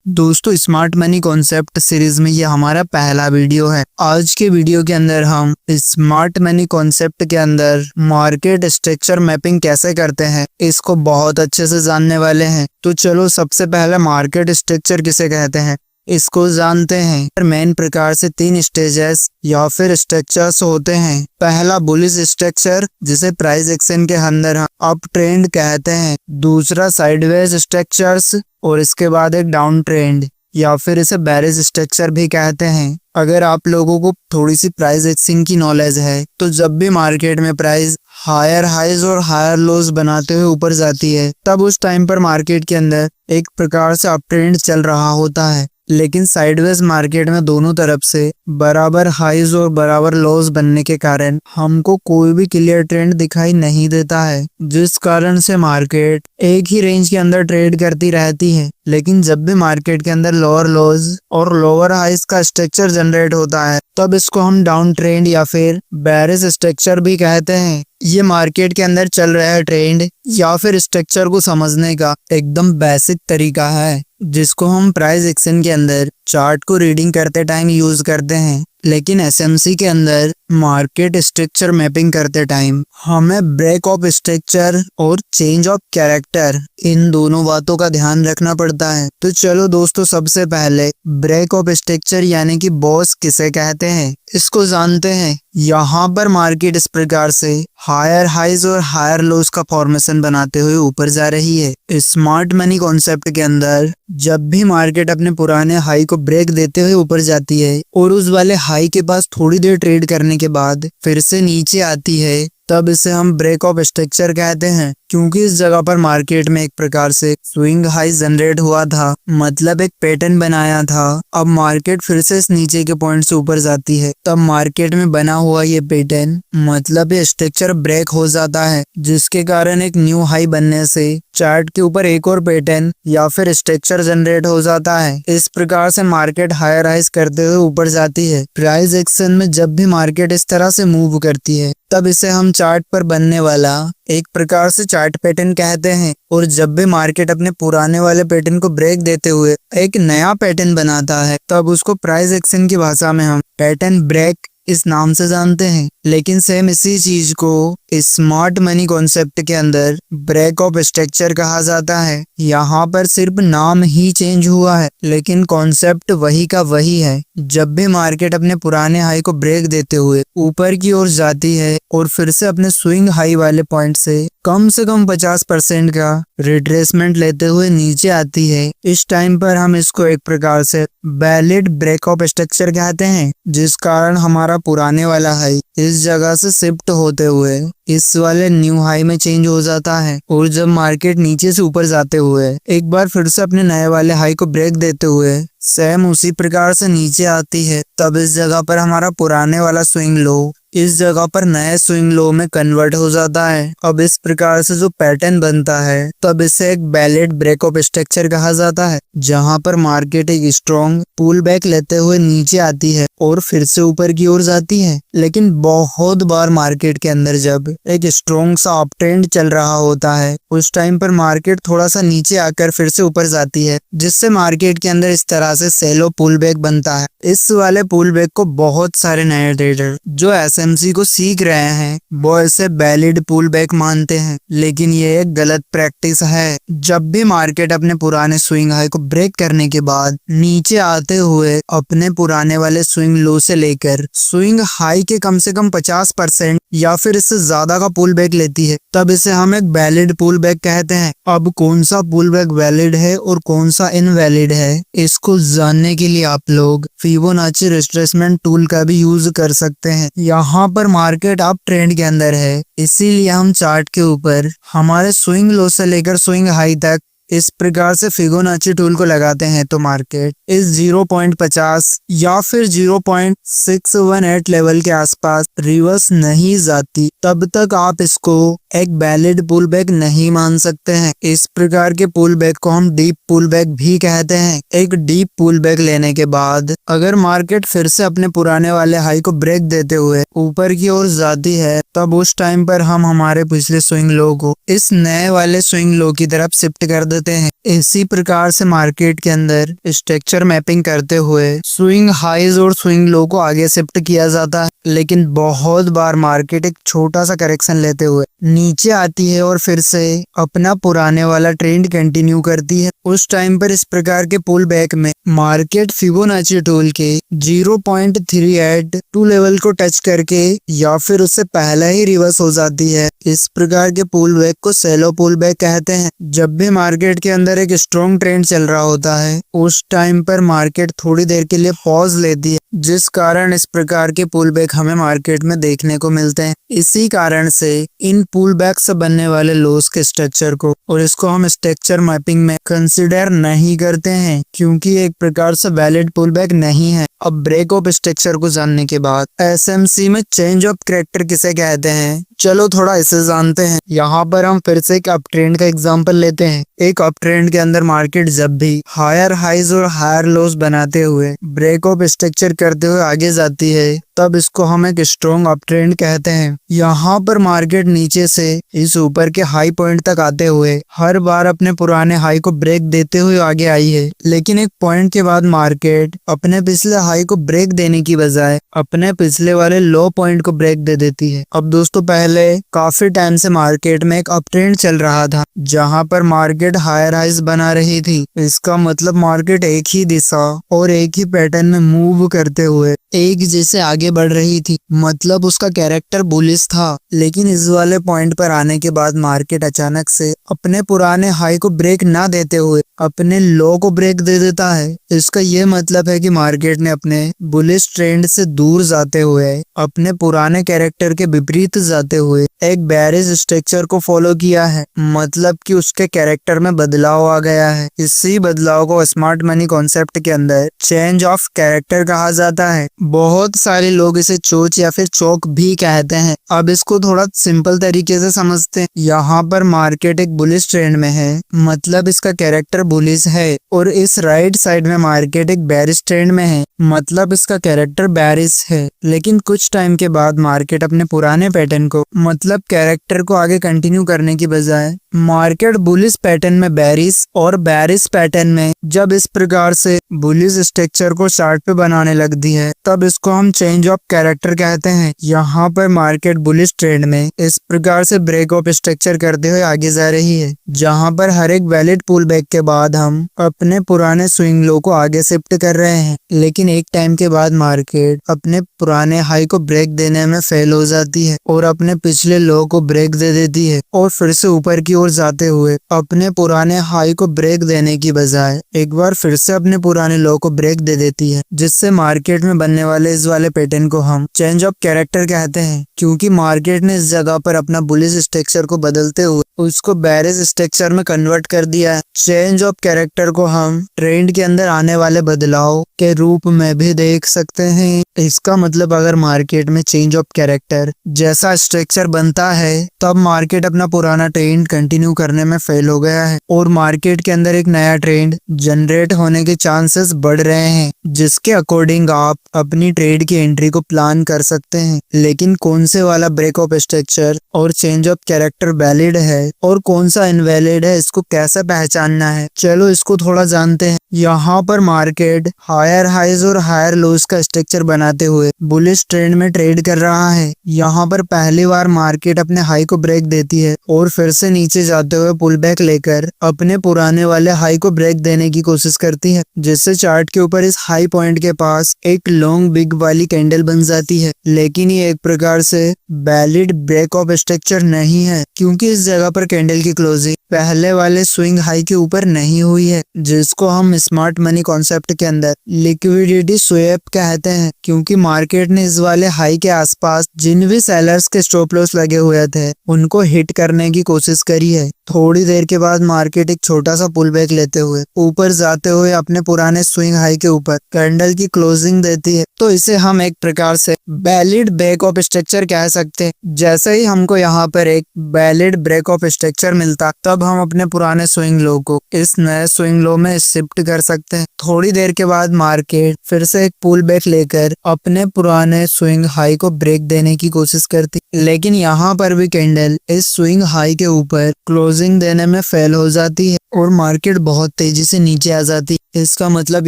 दोस्तों, smart money concept series में ये हमारा पहला वीडियो है। आज के वीडियो के अंदर हम स्मार्ट मनी कॉन्सेप्ट के अंदर मार्केट स्ट्रक्चर मैपिंग कैसे करते हैं इसको बहुत अच्छे से जानने वाले हैं। तो चलो सबसे पहले मार्केट स्ट्रक्चर किसे कहते हैं इसको जानते हैं। मेन प्रकार से 3 स्टेजेस या फिर स्ट्रक्चर्स होते हैं। पहला बुलिश स्ट्रक्चर जिसे प्राइस एक्शन के अंदर हम अप ट्रेंड कहते हैं। दूसरा साइडवेज स्ट्रक्चर्स और इसके बाद एक डाउन ट्रेंड या फिर इसे बेरिश स्ट्रक्चर भी कहते हैं। अगर आप लोगों को थोड़ी सी प्राइस एक्शन की नॉलेज है तो जब भी मार्केट में प्राइस हायर हाइज और हायर लोज बनाते हुए ऊपर जाती है तब उस टाइम पर मार्केट के अंदर एक प्रकार से अप ट्रेंड चल रहा होता है। लेकिन साइडवेज मार्केट में दोनों तरफ से बराबर हाइज और बराबर लॉस बनने के कारण हमको कोई भी क्लियर ट्रेंड दिखाई नहीं देता है, जिस कारण से मार्केट एक ही रेंज के अंदर ट्रेड करती रहती है। लेकिन जब भी मार्केट के अंदर लोअर लॉस और लोअर हाइज का स्ट्रक्चर जनरेट होता है तब इसको हम डाउन ट्रेंड या फिर बेरिश स्ट्रक्चर भी कहते हैं। ये मार्केट के अंदर चल रहा ट्रेंड या फिर स्ट्रक्चर को समझने का एकदम बेसिक तरीका है, जिसको हम प्राइस एक्शन के अंदर चार्ट को रीडिंग करते टाइम यूज करते हैं। लेकिन एसएमसी के अंदर मार्केट स्ट्रक्चर मैपिंग करते टाइम हमें ब्रेक ऑफ स्ट्रक्चर और चेंज ऑफ कैरेक्टर इन दोनों बातों का ध्यान रखना पड़ता है। तो चलो दोस्तों, सबसे पहले ब्रेक ऑफ स्ट्रक्चर यानी कि बॉस किसे कहते हैं इसको जानते हैं। यहाँ पर मार्केट इस प्रकार से हायर हाइज और हायर लोज का फॉर्मेशन बनाते हुए ऊपर जा रही है। स्मार्ट मनी कॉन्सेप्ट के अंदर जब भी मार्केट अपने पुराने हाई को ब्रेक देते हुए ऊपर जाती है और उस वाले हाई के पास थोड़ी देर ट्रेड करने के बाद फिर से नीचे आती है तब इसे हम ब्रेक ऑफ स्ट्रक्चर कहते हैं, क्योंकि इस जगह पर मार्केट में एक प्रकार से स्विंग हाई जनरेट हुआ था, मतलब एक पैटर्न बनाया था। अब मार्केट फिर से इस नीचे के पॉइंट से ऊपर जाती है तब मार्केट में बना हुआ ये पैटर्न मतलब ये स्ट्रक्चर ब्रेक हो जाता है, जिसके कारण एक न्यू हाई बनने से चार्ट के ऊपर एक और पैटर्न या फिर स्ट्रक्चर जनरेट हो जाता है। इस प्रकार से मार्केट हायर हाइज करते हुए ऊपर जाती है। प्राइस एक्शन में जब भी मार्केट इस तरह से मूव करती है तब इसे हम चार्ट पर बनने वाला एक प्रकार से चार्ट पैटर्न कहते हैं। और जब भी मार्केट अपने पुराने वाले पैटर्न को ब्रेक देते हुए एक नया पैटर्न बनाता है तब उसको प्राइस एक्शन की भाषा में हम पैटर्न ब्रेक इस नाम से जानते हैं। लेकिन सेम इसी चीज को स्मार्ट मनी कॉन्सेप्ट के अंदर ब्रेक ऑफ स्ट्रक्चर कहा जाता है। यहाँ पर सिर्फ नाम ही चेंज हुआ है लेकिन कॉन्सेप्ट वही का वही है। जब भी मार्केट अपने पुराने हाई को ब्रेक देते हुए ऊपर की ओर जाती है और फिर से अपने स्विंग हाई वाले पॉइंट से कम 50% का रिट्रेसमेंट लेते हुए नीचे आती है, इस टाइम पर हम इसको एक प्रकार से वैलिड ब्रेक ऑफ स्ट्रक्चर कहते हैं, जिस कारण हमारा पुराने वाला हाई इस जगह से शिफ्ट होते हुए इस वाले न्यू हाई में चेंज हो जाता है। और जब मार्केट नीचे से ऊपर जाते हुए एक बार फिर से अपने नए वाले हाई को ब्रेक देते हुए सेम उसी प्रकार से नीचे आती है तब इस जगह पर हमारा पुराने वाला स्विंग लो इस जगह पर नए स्विंग लो में कन्वर्ट हो जाता है। अब इस प्रकार से जो पैटर्न बनता है तब इसे एक वैलिड ब्रेक ऑफ स्ट्रक्चर कहा जाता है, जहां पर मार्केट एक स्ट्रॉन्ग पुल बैक लेते हुए नीचे आती है और फिर से ऊपर की ओर जाती है। लेकिन बहुत बार मार्केट के अंदर जब एक स्ट्रॉन्ग सा अप ट्रेंड चल रहा होता है उस टाइम पर मार्केट थोड़ा सा नीचे आकर फिर से ऊपर जाती है, जिससे मार्केट के अंदर इस तरह से सेलो पुल बैक बनता है। इस वाले पुल बैक को बहुत सारे नए ट्रेडर जो एसएमसी को सीख रहे हैं वो इसे वैलिड पुल बैक मानते हैं, लेकिन ये एक गलत प्रैक्टिस है। जब भी मार्केट अपने पुराने स्विंग हाई को ब्रेक करने के बाद नीचे आते हुए अपने पुराने वाले स्विंग लो से लेकर स्विंग हाई के कम से कम 50% या फिर इससे ज्यादा का पुल बैक लेती है तब इसे हम एक वैलिड पुल बैक कहते हैं। अब कौन सा पुल बैक वैलिड है और कौन सा इनवैलिड है इसको जानने के लिए आप लोग फिबोनाची रिट्रेसमेंट टूल का भी यूज कर सकते हैं। यहाँ पर मार्केट अप ट्रेंड के अंदर है, इसीलिए हम चार्ट के ऊपर हमारे स्विंग लो से लेकर स्विंग हाई तक इस प्रकार से फिबोनाची टूल को लगाते हैं तो मार्केट इस 0.50 या फिर 0.618 लेवल के आसपास रिवर्स नहीं जाती तब तक आप इसको एक वैलिड पुल बैक नहीं मान सकते हैं। इस प्रकार के पुल बैक को हम डीप पुल बैक भी कहते हैं। एक डीप पुल बैक लेने के बाद अगर मार्केट फिर से अपने पुराने वाले हाई को ब्रेक देते हुए ऊपर की ओर जाती है तब उस टाइम पर हम हमारे पिछले स्विंग लो को इस नए वाले स्विंग लो की तरफ शिफ्ट कर देते हैं। इसी प्रकार से मार्केट के अंदर स्ट्रक्चर मैपिंग करते हुए स्विंग हाईज और स्विंग लो को आगे शिफ्ट किया जाता है, लेकिन बहुत बार मार्केट एक छोटा सा करेक्शन लेते हुए नीचे आती है और फिर से अपना पुराने वाला ट्रेंड कंटिन्यू करती है। उस टाइम पर इस प्रकार के पुल बैक में मार्केट फिबोनाची टूल के 0.382 लेवल को टच करके या फिर उससे पहले ही रिवर्स हो जाती है। इस प्रकार के पुल बैक को सेलो पुल बैक कहते हैं। जब भी मार्केट के अंदर एक स्ट्रॉन्ग ट्रेंड चल रहा होता है, उस टाइम पर मार्केट थोड़ी देर के लिए पॉज लेती है, जिस कारण इस प्रकार के पुल बैक हमें मार्केट में देखने को मिलते हैं। इसी कारण से इन पुल बैक से बनने वाले लॉस के स्ट्रक्चर को और इसको हम स्ट्रक्चर मैपिंग में कंसिडर नहीं करते हैं, क्योंकि एक प्रकार से वैलिड पुल बैक नहीं है। अब ब्रेक ऑफ स्ट्रक्चर को जानने के बाद एसएमसी में चेंज ऑफ कैरेक्टर किसे कहते हैं, चलो थोड़ा इसे जानते हैं। यहाँ पर हम फिर से एक अप ट्रेंड का एग्जांपल लेते हैं। एक अप ट्रेंड के अंदर मार्केट जब भी हायर हाइज और हायर लोस बनाते हुए ब्रेक ऑफ स्ट्रक्चर करते हुए आगे जाती है, तब इसको हम एक स्ट्रॉन्ग अप ट्रेंड कहते हैं। यहाँ पर मार्केट नीचे से इस ऊपर के हाई पॉइंट तक आते हुए हर बार अपने पुराने हाई को ब्रेक देते हुए आगे आई है, लेकिन एक पॉइंट के बाद मार्केट अपने पिछले हाई को ब्रेक देने की बजाय अपने पिछले वाले लो पॉइंट को ब्रेक दे देती है। अब दोस्तों, पहले काफी टाइम से मार्केट में एक अप ट्रेंड चल रहा था, जहाँ पर मार्केट हायर हाइज बना रही थी। इसका मतलब मार्केट एक ही दिशा और एक ही पैटर्न में मूव करते हुए एक जैसे आगे बढ़ रही थी, मतलब उसका कैरेक्टर बुलिश था। लेकिन इस वाले पॉइंट पर आने के बाद मार्केट अचानक से अपने पुराने हाई को ब्रेक ना देते हुए अपने लो को ब्रेक दे देता है। इसका ये मतलब है कि मार्केट ने अपने बुलिश ट्रेंड से दूर जाते हुए अपने पुराने कैरेक्टर के विपरीत जाते हुए एक बेयरिश स्ट्रक्चर को फॉलो किया है, मतलब कि उसके कैरेक्टर में बदलाव आ गया है। इसी बदलाव को स्मार्ट मनी कॉन्सेप्ट के अंदर चेंज ऑफ कैरेक्टर कहा जाता है। बहुत सारे लोग इसे चोच या फिर चौक भी कहते हैं। अब इसको थोड़ा सिंपल तरीके से समझते हैं। यहाँ पर मार्केट एक बुलिश ट्रेंड में है, मतलब इसका कैरेक्टर बुलिश है, और इस राइट साइड में मार्केट एक बेरिश ट्रेंड में है, मतलब इसका कैरेक्टर बेरिश है। लेकिन कुछ टाइम के बाद मार्केट अपने पुराने पैटर्न को मतलब कैरेक्टर को आगे कंटिन्यू करने की बजाय मार्केट बुलिश पैटर्न में बेरिश और बेरिश पैटर्न में जब इस प्रकार से बुलिश स्ट्रक्चर को चार्ट पे बनाने लगती है, तब इसको हम चेंज ऑफ कैरेक्टर कहते हैं। यहाँ पर मार्केट बुलिश ट्रेंड में इस प्रकार से ब्रेक ऑफ स्ट्रक्चर करते हुए आगे जा रही है, जहाँ पर हर एक वैलिड पुल बैक के बाद हम अपने पुराने स्विंग लो को आगे शिफ्ट कर रहे हैं। लेकिन एक टाइम के बाद मार्केट अपने पुराने हाई को ब्रेक देने में फेल हो जाती है और अपने पिछले लो को ब्रेक दे देती है, और फिर से ऊपर की ओर जाते हुए अपने पुराने हाई को ब्रेक देने की बजाय एक बार फिर से अपने पुराने लो को ब्रेक दे देती है, जिससे मार्केट में बनने वाले इस वाले पैटर्न को हम चेंज ऑफ कैरेक्टर कहते हैं। क्योंकि मार्केट ने इस जगह पर अपना बुलिश स्ट्रक्चर को बदलते हुए उसको बेरिश स्ट्रक्चर में कन्वर्ट कर दिया है। चेंज ऑफ कैरेक्टर को हम ट्रेंड के अंदर आने वाले बदलाव के रूप में भी देख सकते हैं। इसका मतलब अगर मार्केट में चेंज ऑफ कैरेक्टर जैसा स्ट्रक्चर बनता है, तब मार्केट अपना पुराना ट्रेंड कंटिन्यू करने में फेल हो गया है और मार्केट के अंदर एक नया ट्रेंड जनरेट होने के चांसेस बढ़ रहे हैं, जिसके अकॉर्डिंग आप अपनी ट्रेड की एंट्री को प्लान कर सकते हैं। लेकिन कौन से वाला ब्रेक ऑफ स्ट्रक्चर और चेंज ऑफ कैरेक्टर वैलिड है और कौन सा इनवैलिड है, इसको कैसे पहचानना है, चलो इसको थोड़ा जानते हैं। यहाँ पर मार्केट हायर हाइज और हायर लोस का स्ट्रक्चर बनाते हुए बुलिश ट्रेंड में ट्रेड कर रहा है। यहाँ पर पहली बार मार्केट अपने हाई को ब्रेक देती है और फिर से नीचे जाते हुए पुल बैक लेकर अपने पुराने वाले हाई को ब्रेक देने की कोशिश करती है, जिससे चार्ट के ऊपर इस हाई पॉइंट के पास एक लॉन्ग बिग वाली कैंडल बन जाती है। लेकिन ये एक प्रकार से वैलिड ब्रेक ऑफ स्ट्रक्चर नहीं है, क्योंकि इस जगह पर कैंडल की क्लोजिंग पहले वाले स्विंग हाई के ऊपर नहीं हुई है, जिसको हम स्मार्ट मनी कॉन्सेप्ट के अंदर लिक्विडिटी स्वैप कहते हैं। क्योंकि मार्केट ने इस वाले हाई के आसपास जिन भी सेलर्स के स्टॉप लॉस लगे हुए थे उनको हिट करने की कोशिश करी है। थोड़ी देर के बाद मार्केट एक छोटा सा पुल बैक लेते हुए ऊपर जाते हुए अपने पुराने स्विंग हाई के ऊपर कैंडल की क्लोजिंग देती है, तो इसे हम एक प्रकार से वैलिड ब्रेक ऑफ स्ट्रक्चर कह सकते हैं। जैसे ही हमको यहाँ पर एक वैलिड ब्रेक ऑफ स्ट्रक्चर मिलता, तब हम अपने पुराने स्विंग लो को इस नए स्विंग लो में शिफ्ट कर सकते हैं। थोड़ी देर के बाद मार्केट फिर से एक पुल बैक लेकर अपने पुराने स्विंग हाई को ब्रेक देने की कोशिश करती, लेकिन यहाँ पर भी कैंडल इस स्विंग हाई के ऊपर क्लोजिंग देने में फेल हो जाती है और मार्केट बहुत तेजी से नीचे आ जाती है। इसका मतलब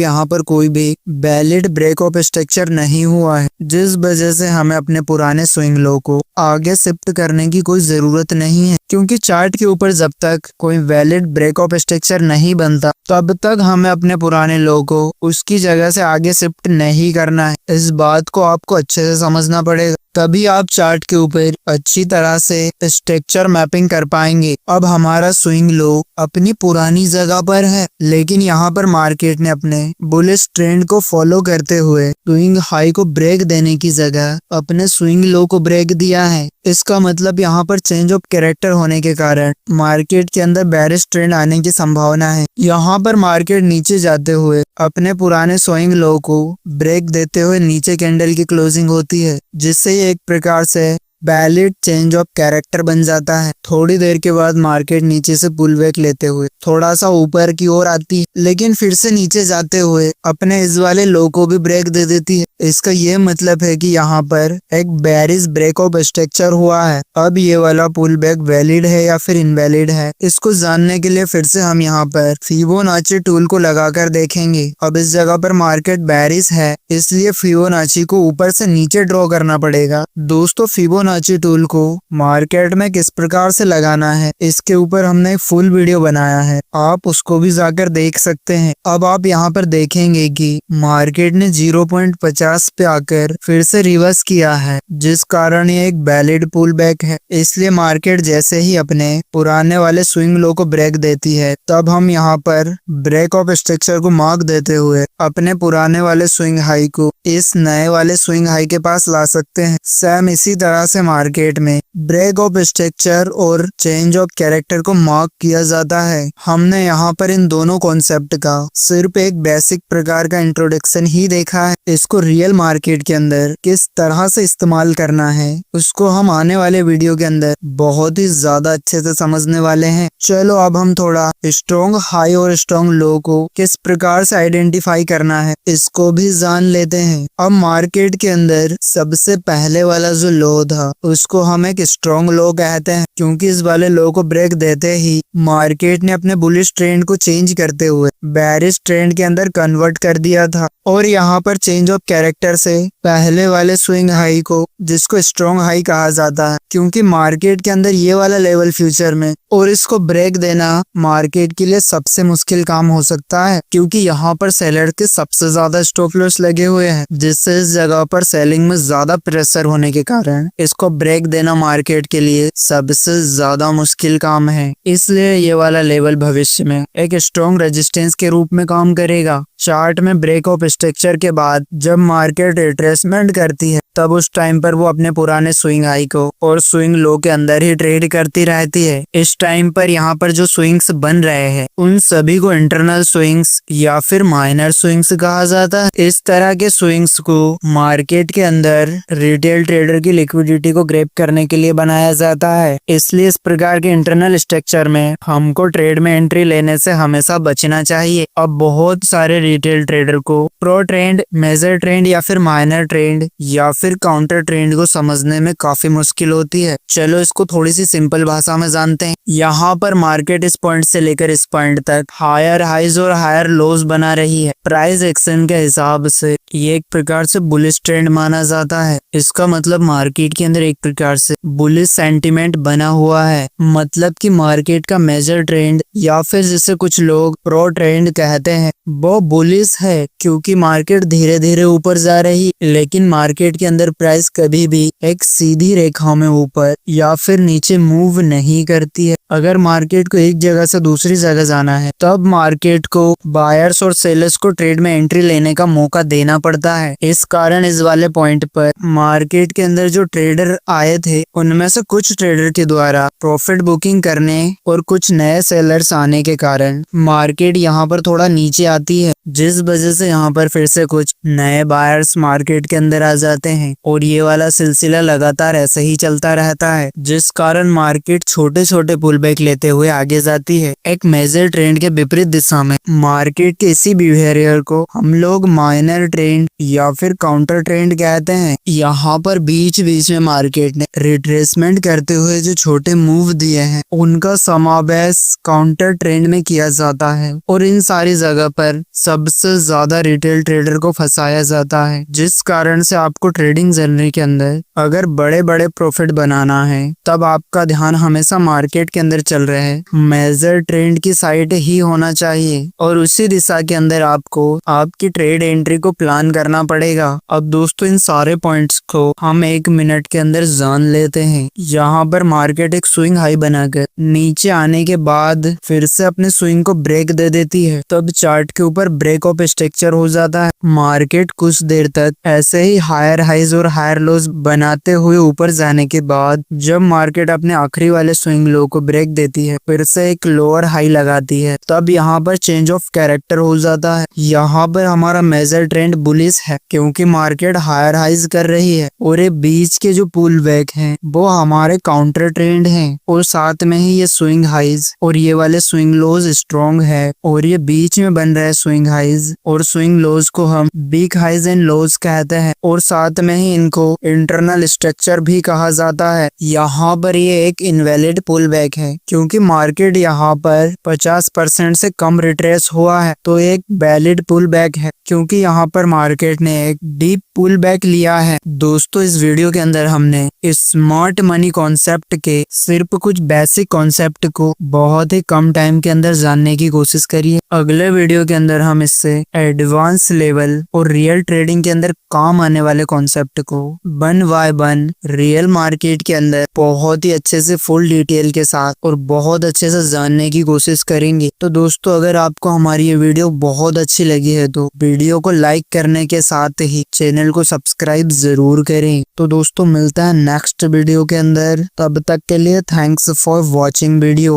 यहाँ पर कोई भी वैलिड ब्रेक ऑफ स्ट्रक्चर नहीं हुआ है, जिस वजह से हमें अपने पुराने स्विंग लो को आगे शिफ्ट करने की कोई जरूरत नहीं है, क्योंकि चार्ट के ऊपर जब तक कोई वैलिड ब्रेक ऑफ स्ट्रक्चर नहीं बनता तब तक हमें अपने पुराने लो को उसकी जगह से आगे शिफ्ट नहीं करना है। इस बात को आपको अच्छे से समझना पड़ेगा, तभी आप चार्ट के ऊपर अच्छी तरह से स्ट्रक्चर मैपिंग कर पाएंगे। अब हमारा स्विंग लो अपनी पुरानी जगह पर है, लेकिन यहाँ पर मार्केट ने अपने बुलिश ट्रेंड को फॉलो करते हुए स्विंग हाई को ब्रेक देने की जगह अपने स्विंग लो को ब्रेक दिया है। इसका मतलब यहाँ पर चेंज ऑफ कैरेक्टर होने के कारण मार्केट के अंदर बेरिश ट्रेंड आने की संभावना है। यहाँ पर मार्केट नीचे जाते हुए अपने पुराने स्विंग लो को ब्रेक देते हुए नीचे कैंडल की क्लोजिंग होती है, जिससे ये एक प्रकार से वैलिड चेंज ऑफ कैरेक्टर बन जाता है। थोड़ी देर के बाद मार्केट नीचे से पुल बैक लेते हुए थोड़ा सा ऊपर की ओर आती है, लेकिन फिर से नीचे जाते हुए अपने इस वाले लो को भी ब्रेक दे देती है। इसका ये मतलब है कि यहाँ पर एक बेरिश ब्रेक ऑफ स्ट्रक्चर हुआ है। अब ये वाला पुल बैक वैलिड है या फिर इनवैलिड है, इसको जानने के लिए फिर से हम यहाँ पर फिबोनाची टूल को लगाकर देखेंगे। अब इस जगह पर मार्केट बेरिश है, इसलिए फिबोनाची को ऊपर से नीचे ड्रॉ करना पड़ेगा। दोस्तों, फिबोनाची टूल को मार्केट में किस प्रकार से लगाना है, इसके ऊपर हमने एक फुल वीडियो बनाया है, आप उसको भी जाकर देख सकते हैं। अब आप यहाँ पर देखेंगे कि मार्केट ने 0.50 पे आकर फिर से रिवर्स किया है, जिस कारण ये एक वैलिड पुल बैक है। इसलिए मार्केट जैसे ही अपने पुराने वाले स्विंग लो को ब्रेक देती है, तब हम यहाँ पर ब्रेक ऑफ स्ट्रक्चर को मार्क देते हुए अपने पुराने वाले स्विंग हाई को इस नए वाले स्विंग हाई के पास ला सकते हैं। सेम इसी तरह से मार्केट में ब्रेक ऑफ स्ट्रक्चर और चेंज ऑफ कैरेक्टर को मार्क किया जाता है। हमने यहाँ पर इन दोनों कॉन्सेप्ट का सिर्फ एक बेसिक प्रकार का इंट्रोडक्शन ही देखा है। इसको रियल मार्केट के अंदर किस तरह से इस्तेमाल करना है, उसको हम आने वाले वीडियो के अंदर बहुत ही ज्यादा अच्छे से समझने वाले हैं। चलो अब हम थोड़ा स्ट्रॉन्ग हाई और स्ट्रॉन्ग लो को किस प्रकार से आइडेंटिफाई करना है, इसको भी जान लेते हैं। अब मार्केट के अंदर सबसे पहले वाला जो लो था, उसको हम एक स्ट्रॉन्ग लो कहते हैं, क्योंकि इस वाले लो को ब्रेक देते ही मार्केट ने अपने बुलिश ट्रेंड को चेंज करते हुए बेरिश ट्रेंड के अंदर कन्वर्ट कर दिया था। और यहाँ पर चेंज ऑफ कैरेक्टर से पहले वाले स्विंग हाई को, जिसको स्ट्रॉन्ग हाई कहा जाता है, क्योंकि मार्केट के अंदर ये वाला लेवल फ्यूचर में और इसको ब्रेक देना मार्केट के लिए सबसे मुश्किल काम हो सकता है, क्योंकि यहाँ पर सेलर के सबसे ज्यादा स्टॉप लॉस लगे हुए हैं, जिससे इस जगह पर सेलिंग में ज्यादा प्रेशर होने के कारण इसको ब्रेक देना मार्केट के लिए सबसे ज्यादा मुश्किल काम है। इसलिए ये वाला लेवल भविष्य में एक स्ट्रॉन्ग रेजिस्टेंस के रूप में काम करेगा। चार्ट में ब्रेक ऑफ स्ट्रक्चर के बाद जब मार्केट रिट्रेसमेंट करती है, तब उस टाइम पर वो अपने पुराने स्विंग हाई को और स्विंग लो के अंदर ही ट्रेड करती रहती है। इस टाइम पर यहाँ पर जो स्विंग्स बन रहे हैं, उन सभी को इंटरनल स्विंग्स या फिर माइनर स्विंग्स कहा जाता है। इस तरह के स्विंग्स को मार्केट के अंदर रिटेल ट्रेडर की लिक्विडिटी को ग्रैब करने के लिए बनाया जाता है। इसलिए इस प्रकार के इंटरनल स्ट्रक्चर में हमको ट्रेड में एंट्री लेने से हमेशा बचना चाहिए। अब बहुत सारे रिटेल ट्रेडर को प्रो ट्रेंड, मेजर ट्रेंड या फिर माइनर ट्रेंड या फिर काउंटर ट्रेंड को समझने में काफी मुश्किल होती है। चलो इसको थोड़ी सी सिंपल भाषा में जानते हैं। यहाँ पर मार्केट इस पॉइंट से लेकर इस पॉइंट तक हायर हाइज और हायर लोज बना रही है। प्राइस एक्शन के हिसाब से ये एक प्रकार से बुलिश ट्रेंड माना जाता है। इसका मतलब मार्केट के अंदर एक प्रकार से बुलिश सेंटीमेंट बना हुआ है, मतलब कि मार्केट का मेजर ट्रेंड या फिर जिसे कुछ लोग प्रो ट्रेंड कहते हैं, वो बुलिश है, क्योंकि मार्केट धीरे धीरे ऊपर जा रही, लेकिन मार्केट के अंदर प्राइस कभी भी एक सीधी रेखा में ऊपर या फिर नीचे मूव नहीं करती है। अगर मार्केट को एक जगह से दूसरी जगह जाना है, तब मार्केट को बायर्स और सेलर्स को ट्रेड में एंट्री लेने का मौका देना पड़ता है। इस कारण इस वाले पॉइंट पर मार्केट के अंदर जो ट्रेडर आए थे, उनमें से कुछ ट्रेडर के द्वारा प्रॉफिट बुकिंग करने और कुछ नए सेलर्स आने के कारण मार्केट यहाँ पर थोड़ा नीचे आती है, जिस वजह से यहाँ पर फिर से कुछ नए बायर्स मार्केट के अंदर आ जाते हैं और ये वाला सिलसिला लगातार ऐसे ही चलता रहता है, जिस कारण मार्केट छोटे छोटे पुल बैक लेते हुए आगे जाती है। एक मेजर ट्रेंड के विपरीत दिशा में मार्केट के इसी बिहेवियर को हम लोग माइनर ट्रेंड या फिर काउंटर ट्रेंड कहते हैं। यहाँ पर बीच बीच में मार्केट ने रिट्रेसमेंट करते हुए जो छोटे मूव दिए हैं उनका समावेश काउंटर ट्रेंड में किया जाता है और इन सारी जगह पर सबसे ज्यादा रिटेल ट्रेडर को फंसाया जाता है, जिस कारण से आपको ट्रेडिंग जर्नी के अंदर अगर बड़े बड़े प्रॉफिट बनाना है तब आपका ध्यान हमेशा मार्केट के अंदर चल रहे मेजर ट्रेंड की साइड ही होना चाहिए और उसी दिशा के अंदर आपको आपकी ट्रेड एंट्री को प्लान करना पड़ेगा। अब दोस्तों इन सारे पॉइंट्स को हम 1 मिनट के अंदर जान लेते हैं। यहाँ पर मार्केट एक स्विंग हाई बनाकर नीचे आने के बाद फिर से अपने स्विंग को ब्रेक दे देती है, तब चार्ट के ऊपर ब्रेक ऑफ स्ट्रक्चर हो जाता है। मार्केट कुछ देर तक ऐसे ही हायर हाइज और हायर लोज बनाते हुए ऊपर जाने के बाद जब मार्केट अपने आखिरी वाले स्विंग लो को ब्रेक देती है, फिर से एक लोअर हाई लगाती है, तब यहाँ पर चेंज ऑफ कैरेक्टर हो जाता है। यहाँ पर हमारा मेजर ट्रेंड बुलिश है क्योंकि मार्केट हायर हाइज कर रही है और ये बीच के जो पुल बैक हैं वो हमारे काउंटर ट्रेंड हैं और साथ में ही ये स्विंग हाइज और ये वाले स्विंग लोज स्ट्रॉन्ग है और ये बीच में बन रहे स्विंग हाइज और स्विंग लोज को हम बिग हाइज एंड लोज कहते हैं और साथ में ही इनको इंटरनल स्ट्रक्चर भी कहा जाता है। यहाँ पर ये एक इनवैलिड पुल बैक है क्योंकि मार्केट यहाँ पर 50% से कम रिट्रेस हुआ है, तो एक वैलिड पुल बैक है क्योंकि यहाँ पर मार्केट ने एक डीप पुल बैक लिया है। दोस्तों इस वीडियो के अंदर हमने स्मार्ट मनी कॉन्सेप्ट के सिर्फ कुछ बेसिक कॉन्सेप्ट को बहुत ही कम टाइम के अंदर जानने की कोशिश करी है। अगले वीडियो के अंदर हम इससे एडवांस लेवल और रियल ट्रेडिंग के अंदर काम आने वाले कॉन्सेप्ट को 1 बाय 1 रियल मार्केट के अंदर बहुत ही अच्छे से फुल डिटेल के साथ और बहुत अच्छे से जानने की कोशिश करेंगे। तो दोस्तों अगर आपको हमारी ये वीडियो बहुत अच्छी लगी है तो वीडियो को लाइक करने के साथ ही चैनल को सब्सक्राइब जरूर करें। तो दोस्तों मिलता है नेक्स्ट वीडियो के अंदर, तब तक के लिए थैंक्स फॉर वॉचिंग वीडियो।